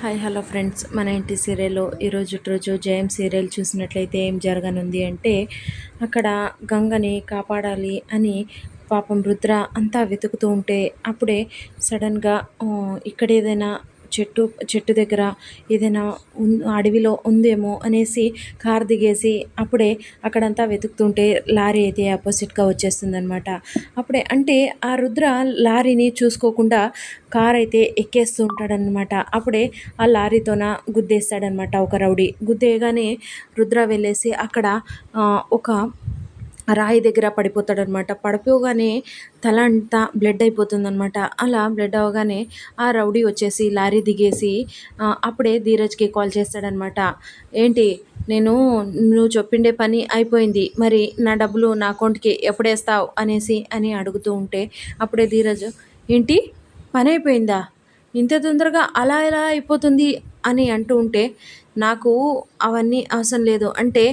Hi hello friends, మన ఇంటి సీరియల్లో రోజు జయం సీరియల్ చూసినట్లయితే ఏం జరగనుంది అంటే, అక్కడ గంగని కాపాడాలి అని పాపం రుద్ర అంతా వెతుకుతూ ఉంటే అప్పుడే సడన్గా ఇక్కడ ఏదైనా చెట్టు చెట్టు దగ్గర ఏదైనా అడవిలో ఉందేమో అనేసి కార్ దిగేసి అప్పుడే అక్కడంతా వెతుకుతుంటే లారీ అయితే ఆపోజిట్గా వచ్చేస్తుందనమాట. అప్పుడే అంటే ఆ రుద్ర లారీని చూసుకోకుండా కార్ అయితే ఎక్కేస్తూ ఉంటాడనమాట. అప్పుడే ఆ లారీతోన గుద్దేస్తాడనమాట ఒక రౌడీ. గుద్దేయగానే రుద్ర వెళ్ళేసి అక్కడ ఒక రాయి దగ్గర పడిపోతాడనమాట. పడిపోగానే తల అంతా బ్లడ్ అయిపోతుందనమాట. అలా బ్లడ్ అవ్వగానే ఆ రౌడీ వచ్చేసి లారీ దిగేసి అప్పుడే ధీరజ్కి కాల్ చేస్తాడనమాట. ఏంటి, నువ్వు చెప్పిండే పని అయిపోయింది, మరి నా డబ్బులు నా అకౌంట్కి ఎప్పుడేస్తావు అనేసి అని అడుగుతూ ఉంటే అప్పుడే ధీరజ్, ఏంటి పని అయిపోయిందా, ఇంత తొందరగా అలా ఎలా అయిపోతుంది అని అంటూ ఉంటే, నాకు అవన్నీ అవసరం లేదు, అంటే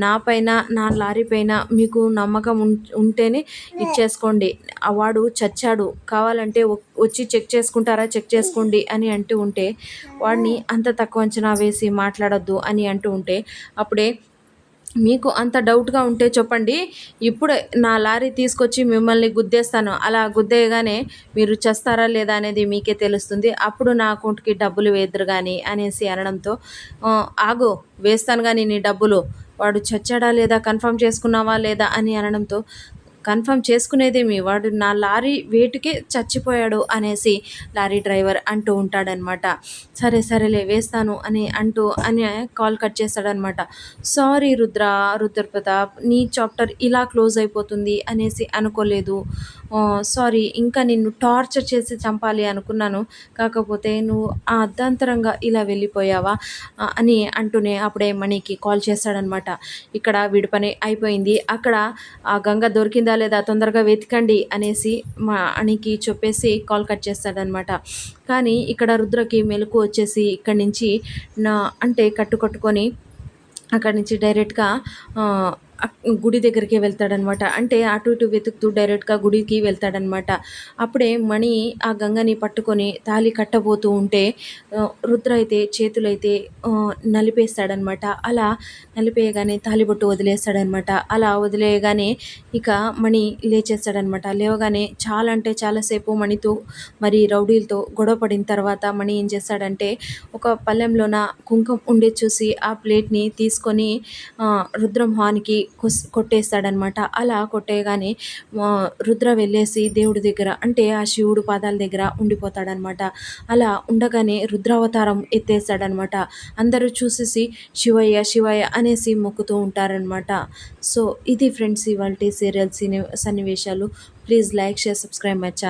నా పైన నా లారీ పైన మీకు నమ్మకం ఉంటేనే ఇచ్చేసుకోండి, వాడు చచ్చాడు, కావాలంటే వచ్చి చెక్ చేసుకుంటారా, చెక్ చేసుకోండి అని అంటూ ఉంటే, వాడిని అంత తక్కువ అంచనా వేసి మాట్లాడొద్దు అని అంటూ ఉంటే అప్పుడే, మీకు అంత డౌట్గా ఉంటే చెప్పండి, ఇప్పుడే నా లారీ తీసుకొచ్చి మిమ్మల్ని గుద్దేస్తాను, అలా గుద్దేయగానే మీరు చేస్తారా లేదా అనేది మీకే తెలుస్తుంది, అప్పుడు నా అకౌంట్కి డబ్బులు వేద్దరు కానీ అనేసి అనడంతో, ఆగు వేస్తాను కానీ నీ డబ్బులు, వాడు చచ్చాడా లేదా కన్ఫర్మ్ చేసుకున్నావా లేదా అని అనడంతో, కన్ఫర్మ్ చేసుకునేదేమి, వాడు నా లారీ వేటుకే చచ్చిపోయాడు అనేసి లారీ డ్రైవర్ అంటూ ఉంటాడనమాట. సరే సరేలే వేస్తాను అని కాల్ కట్ చేస్తాడనమాట. సారీ రుద్ర ప్రతాప్, నీ చాప్టర్ ఇలా క్లోజ్ అయిపోతుంది అనేసి అనుకోలేదు, సారీ, ఇంకా నిన్ను టార్చర్ చేసి చంపాలి అనుకున్నాను, కాకపోతే నువ్వు అర్ధాంతరంగా ఇలా వెళ్ళిపోయావా అని అంటూనే అప్పుడే మణికి కాల్ చేస్తాడనమాట. ఇక్కడ వీడి పని అయిపోయింది, అక్కడ ఆ గంగ దొరికిందా లేదా తొందరగా వెతకండి అనేసి మణికి చెప్పేసి కాల్ కట్ చేస్తాడనమాట. కానీ ఇక్కడ రుద్రకి మెలకు వచ్చేసి ఇక్కడి నుంచి అంటే కట్టుకొని అక్కడి నుంచి డైరెక్ట్గా గుడి దగ్గరికి వెళ్తాడనమాట. అంటే అటు ఇటు వెతుకుతూ డైరెక్ట్గా గుడికి వెళ్తాడనమాట. అప్పుడే మణి ఆ గంగని పట్టుకొని తాళి కట్టబోతూ ఉంటే రుద్ర అయితే చేతులైతే నలిపేస్తాడనమాట. అలా నలిపేయగానే తాళిబొట్టు వదిలేస్తాడనమాట. అలా వదిలేయగానే ఇక మణి లేచేస్తాడనమాట. లేవగానే చాలా అంటే చాలాసేపు మణితో మరి రౌడీలతో గొడవ పడిన తర్వాత మణి ఏం చేస్తాడంటే, ఒక పళ్ళెంలోన కుంకుమ ఉండే చూసి ఆ ప్లేట్ని తీసుకొని రుద్రం హానికి కొట్టేస్తాడనమాట. అలా కొట్టేయగానే రుద్ర వెళ్ళేసి దేవుడి దగ్గర, అంటే ఆ శివుడు పాదాల దగ్గర ఉండిపోతాడనమాట. అలా ఉండగానే రుద్రావతారం ఎత్తేస్తాడనమాట. అందరూ చూసేసి శివయ్య శివయ్య అనేసి మొక్కుతూ ఉంటారనమాట. సో ఇది ఫ్రెండ్స్ ఇవాల్టి సీరియల్ సన్నివేశాలు. Please like, share, subscribe my channel.